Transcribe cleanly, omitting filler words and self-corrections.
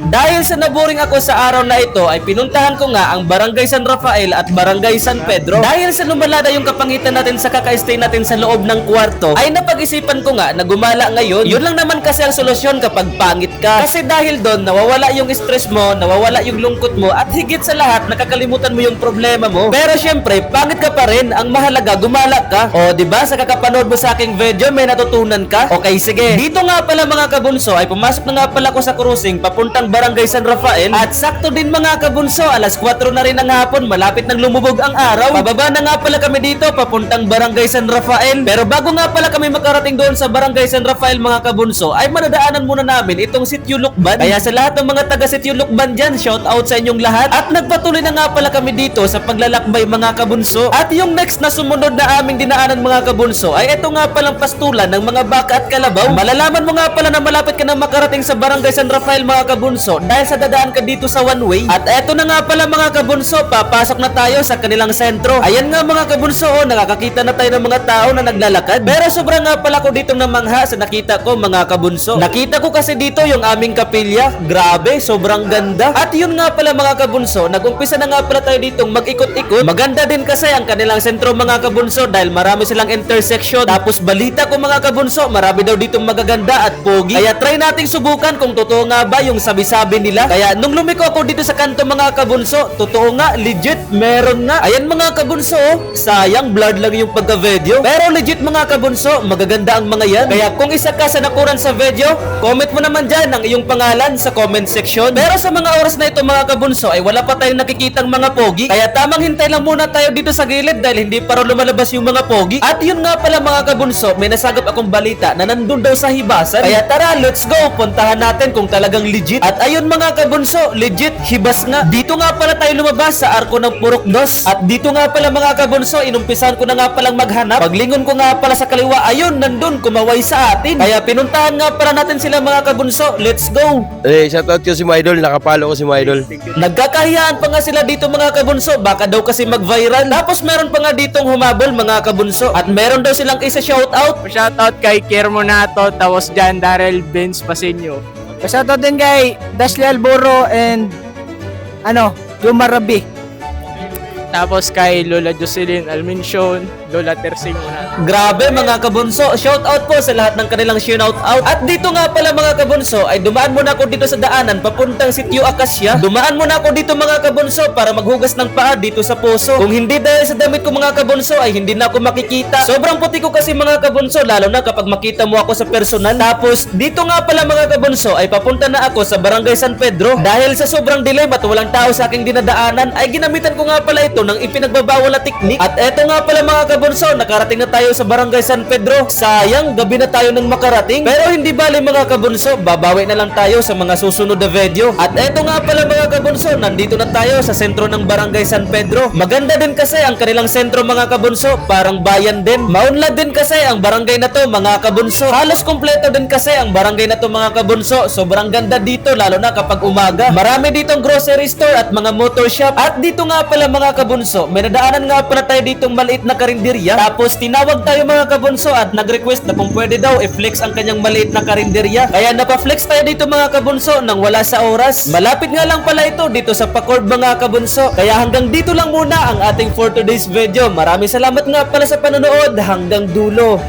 Dahil sa naboring ako sa araw na ito ay pinuntahan ko nga ang Barangay San Rafael at Barangay San Pedro. Dahil sa lumalada yung kapangitan natin sa kaka-stay natin sa loob ng kwarto ay napag-isipan ko nga na gumala ngayon. Yun lang naman kasi ang solusyon kapag pangit ka. Kasi dahil doon nawawala yung stress mo, nawawala yung lungkot mo at higit sa lahat nakakalimutan mo yung problema mo. Pero syempre pangit ka pa rin, ang mahalaga gumala ka. O di ba sa kakapanood mo sa aking video may natutunan ka? Okay sige. Dito nga pala mga kabunso ay pumasok na nga pala ko sa cruising papuntang Barangay San Rafael at sakto din mga kabunso alas 4 na rin ng hapon, malapit nang lumubog ang araw. Pababa na nga pala kami dito papuntang Barangay San Rafael. Pero bago nga pala kami makarating doon sa Barangay San Rafael mga kabunso ay madadaanan muna namin itong Sitio Lukban. Kaya sa lahat ng mga taga Sitio Lukban dyan, shout out sa inyong lahat. At nagpatuloy na nga pala kami dito sa paglalakbay mga kabunso. At yung next na sumunod na aming dinaanan mga kabunso ay ito nga palang pastulan ng mga baka at kalabaw. Malalaman mo nga pala na malapit ka na makarating sa Barangay San Rafael mga kabunso dahil sa dadaan ka dito sa one way. At eto na nga pala mga kabunso, papasok na tayo sa kanilang sentro. Ayan nga mga kabunso, nakakakita na tayo ng mga tao na naglalakad. Pero sobrang nga pala ko ditong namangha sa nakita ko mga kabunso. Nakita ko kasi dito yung aming kapilya. Grabe, sobrang ganda. At yun nga pala mga kabunso, nag-umpisa na nga pala tayo ditong mag-ikot-ikot. Maganda din kasi ang kanilang sentro mga kabunso dahil marami silang intersection. Tapos balita ko mga kabunso, marami daw ditong magaganda at pogi. Kaya try nating subukan kung totoo nga ba yung sabi-sabi nila. Kaya nung lumiko ako dito sa kanto mga kabunso, totoo nga, legit, meron nga. Ayan mga kabunso, sayang blurred lang yung pagka-video. Pero legit mga kabunso, magaganda ang mga yan. Kaya kung isa ka sa nakuran sa video, comment mo naman dyan ang iyong pangalan sa comment section. Pero sa mga oras na ito mga kabunso ay wala pa tayong nakikitang mga pogi. Kaya tamang hintay lang muna tayo dito sa gilid dahil hindi pa raw lumalabas yung mga pogi. At yun nga pala mga kabunso, may nasagap akong balita na nandun daw sa hibasan. Kaya tara, let's go, puntahan natin kung talagang legit. At ayun mga kabunso, legit, hibas nga. Dito nga pala tayo lumabas sa arko ng Puroknos. At dito nga pala mga kabunso, inumpisan ko na nga palang maghanap. Paglingon ko nga pala sa kaliwa, ayun, nandun, kumaway sa atin. Kaya pinuntahan nga pala natin sila mga kabunso, let's go. Shoutout ko si Mydol, nakapalo ko si Mydol. Nagkakahiyaan pa nga sila dito mga kabunso, baka daw kasi mag-viral. Tapos meron pa nga ditong humabol mga kabunso. At meron daw silang isa shoutout. Shoutout kay Kiermo Nato, tapos Jan Darrell Benz Pasenyo. Shoutout din kay Dashley Alboro and Juma Rabi. Tapos kay Lola Jocelyn Almension, Lola Tersing Munato. Grabe mga kabunso, shout out po sa lahat ng kanilang shout out. At dito nga pala mga kabunso ay dumaan muna ako dito sa daanan papuntang Sitio Acacia. Dumaan muna ako dito mga kabunso para maghugas ng paa dito sa poso. Kung hindi dahil sa damit ko mga kabunso ay hindi na ako makikita. Sobrang puti ko kasi mga kabunso, lalo na kapag makita mo ako sa personal. Tapos dito nga pala mga kabunso ay papunta na ako sa Barangay San Pedro. Dahil sa sobrang dilim at walang tao sa aking dinadaanan ay ginamitan ko nga pala ito ng ipinagbabawal na teknik. At eto nga pala mga kabunso, nakarating na tayo sa Barangay San Pedro. Sayang, gabi na tayo nang makarating. Pero hindi bali mga kabunso, babawi na lang tayo sa mga susunod na video. At eto nga pala mga kabunso, nandito na tayo sa sentro ng Barangay San Pedro. Maganda din kasi ang kanilang sentro mga kabunso, parang bayan din. Maunlad din kasi ang barangay na to mga kabunso. Halos kompleto din kasi ang barangay na to mga kabunso. Sobrang ganda dito lalo na kapag umaga. Marami ditong grocery store at mga motor shop. At dito nga pala mga kabunso, may nadaanan nga pala tayo ditong maliit na karinderya. Tapos tinawag tayo mga kabunso at nag-request na kung pwede daw i-flex ang kanyang maliit na karinderya. Kaya napa-flex tayo dito mga kabunso nang wala sa oras. Malapit nga lang pala ito dito sa Pacord mga kabunso. Kaya hanggang dito lang muna ang ating for today's video. Maraming salamat nga pala sa panonood hanggang dulo.